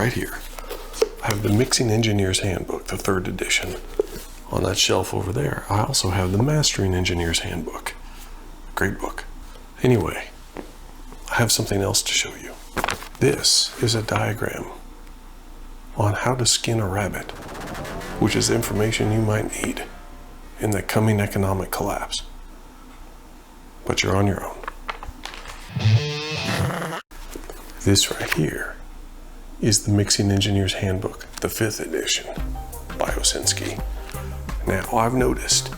right here. I have the Mixing Engineer's Handbook, the 3rd edition. On that shelf over there, I also have the Mastering Engineer's Handbook. Great book. Anyway, I have something else to show you. This is a diagram on how to skin a rabbit, which is information you might need in the coming economic collapse. But you're on your own. This right here is the Mixing Engineer's Handbook, the 5th edition by Osinski. Now, I've noticed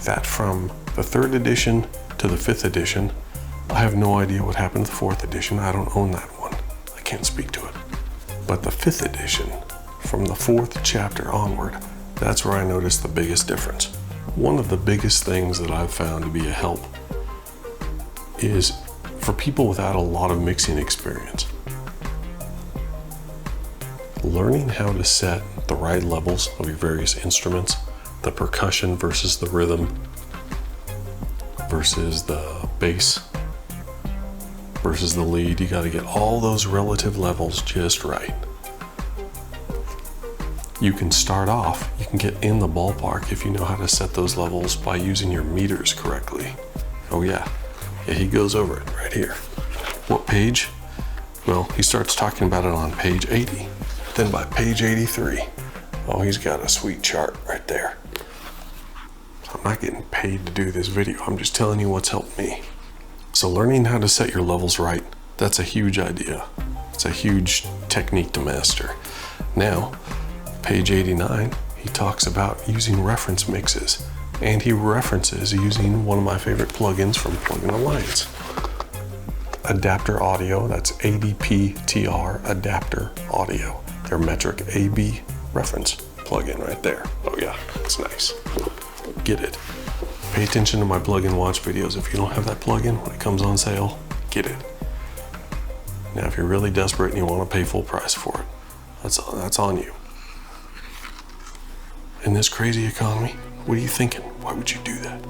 that from the 3rd edition to the 5th edition, I have no idea what happened to the 4th edition. I don't own that one. I can't speak to it. But the 5th edition, from the 4th chapter onward, that's where I noticed the biggest difference. One of the biggest things that I've found to be a help is for people without a lot of mixing experience. Learning how to set the right levels of your various instruments, the percussion versus the rhythm versus the bass versus the lead. You got to get all those relative levels just right. You can start off, you can get in the ballpark if you know how to set those levels by using your meters correctly. Oh yeah, he goes over it right here. What page? Well, he starts talking about it on page 80. Then by page 83, oh, he's got a sweet chart right there. I'm not getting paid to do this video. I'm just telling you what's helped me. So learning how to set your levels right, that's a huge idea. It's a huge technique to master. Now, page 89, he talks about using reference mixes, and he references using one of my favorite plugins from Plugin Alliance. Adapter Audio, that's ADPTR, Adapter Audio. Their metric AB reference plugin right there. Oh yeah, it's nice. Get it. Pay attention to my plugin watch videos. If you don't have that plugin, when it comes on sale, get it. Now, if you're really desperate and you want to pay full price for it, that's on you. In this crazy economy, what are you thinking? Why would you do that?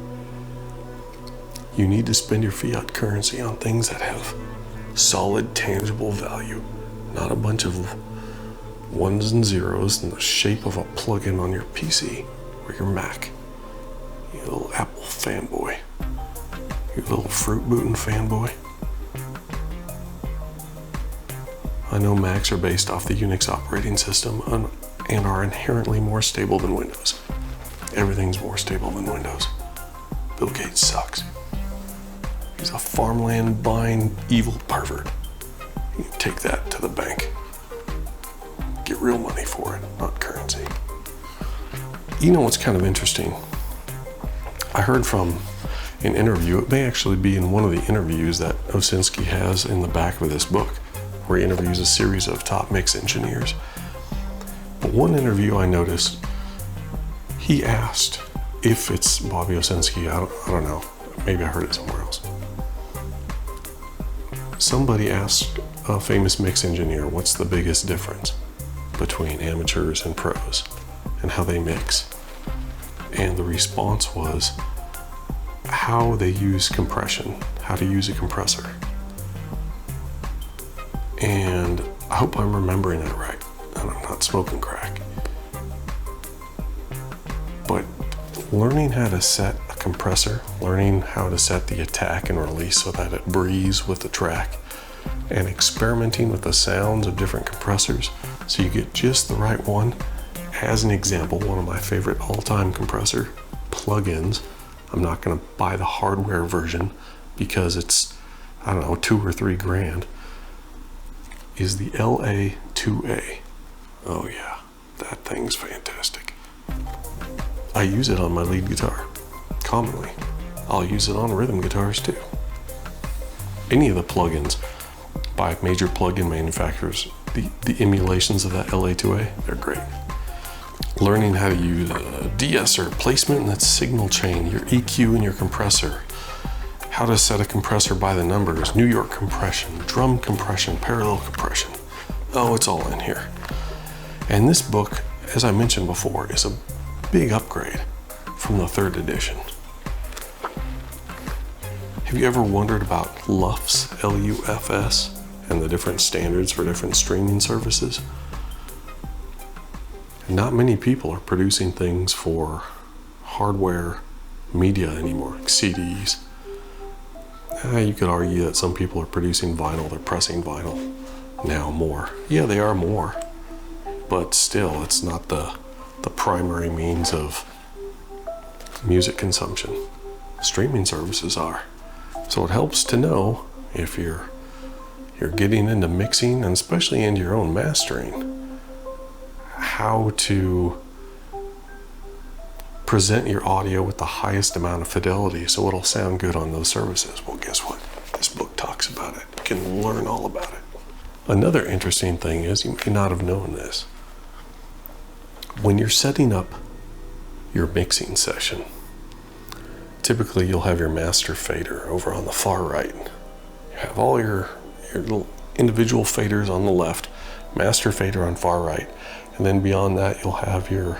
You need to spend your fiat currency on things that have solid, tangible value, not a bunch of ones and zeros in the shape of a plugin on your PC or your Mac. You little Apple fanboy. You little fruit booting fanboy. I know Macs are based off the Unix operating system and are inherently more stable than Windows. Everything's more stable than Windows. Bill Gates sucks. He's a farmland buying evil pervert. You can take that to the bank. Get real money for it, not currency. You know what's kind of interesting? I heard from an interview, it may actually be in one of the interviews that Osinski has in the back of this book, where he interviews a series of top mix engineers. But one interview I noticed, he asked if it's Bobby Osinski, I don't know, maybe I heard it somewhere else. Somebody asked a famous mix engineer, what's the biggest difference between amateurs and pros and how they mix? And the response was how they use compression, how to use a compressor. And I hope I'm remembering that right, and I'm not smoking crack. But learning how to set a compressor, learning how to set the attack and release so that it breathes with the track, and experimenting with the sounds of different compressors so you get just the right one. As an example, one of my favorite all-time compressor plugins, I'm not going to buy the hardware version because it's, I don't know, $2 or $3 grand, is the LA2A. Oh yeah, that thing's fantastic. I use it on my lead guitar, commonly. I'll use it on rhythm guitars too. Any of the plugins by major plugin manufacturers, the emulations of that LA2A, they're great. Learning how to use a de-esser, placement in that signal chain, your EQ and your compressor, how to set a compressor by the numbers, New York compression, drum compression, parallel compression. Oh, it's all in here. And this book, as I mentioned before, is a big upgrade from the 3rd edition. Have you ever wondered about LUFS, L-U-F-S, and the different standards for different streaming services. Not many people are producing things for hardware media anymore, like CDs. You could argue that some people are producing vinyl, they're pressing vinyl now more. Yeah, they are more, but still, it's not the primary means of music consumption. Streaming services are. So it helps to know if you're getting into mixing, and especially into your own mastering, how to present your audio with the highest amount of fidelity so it'll sound good on those services. Well, guess what? This book talks about it. You can learn all about it. Another interesting thing is, you may not have known this, when you're setting up your mixing session, typically you'll have your master fader over on the far right. You have all your little individual faders on the left, master fader on far right, and then beyond that you'll have your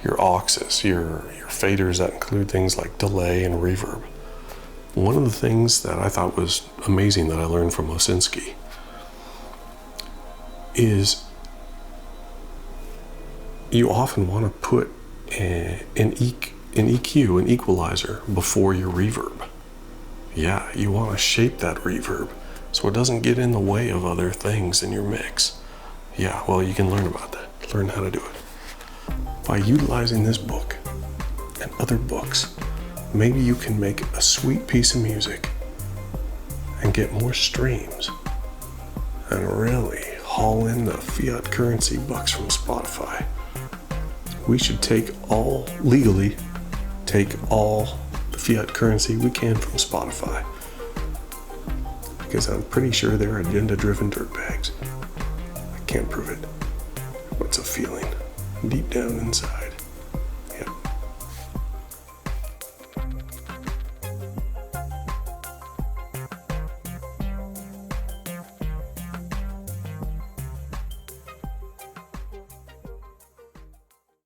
auxes, your faders that include things like delay and reverb. One of the things that I thought was amazing that I learned from Osinski is you often want to put an EQ, an equalizer, before your reverb. Yeah, you want to shape that reverb so it doesn't get in the way of other things in your mix. Yeah, well, you can learn about that, learn how to do it. By utilizing this book and other books, maybe you can make a sweet piece of music and get more streams and really haul in the fiat currency bucks from Spotify. We should legally take all the fiat currency we can from Spotify, because I'm pretty sure they're agenda-driven dirtbags. I can't prove it, but it's a feeling deep down inside.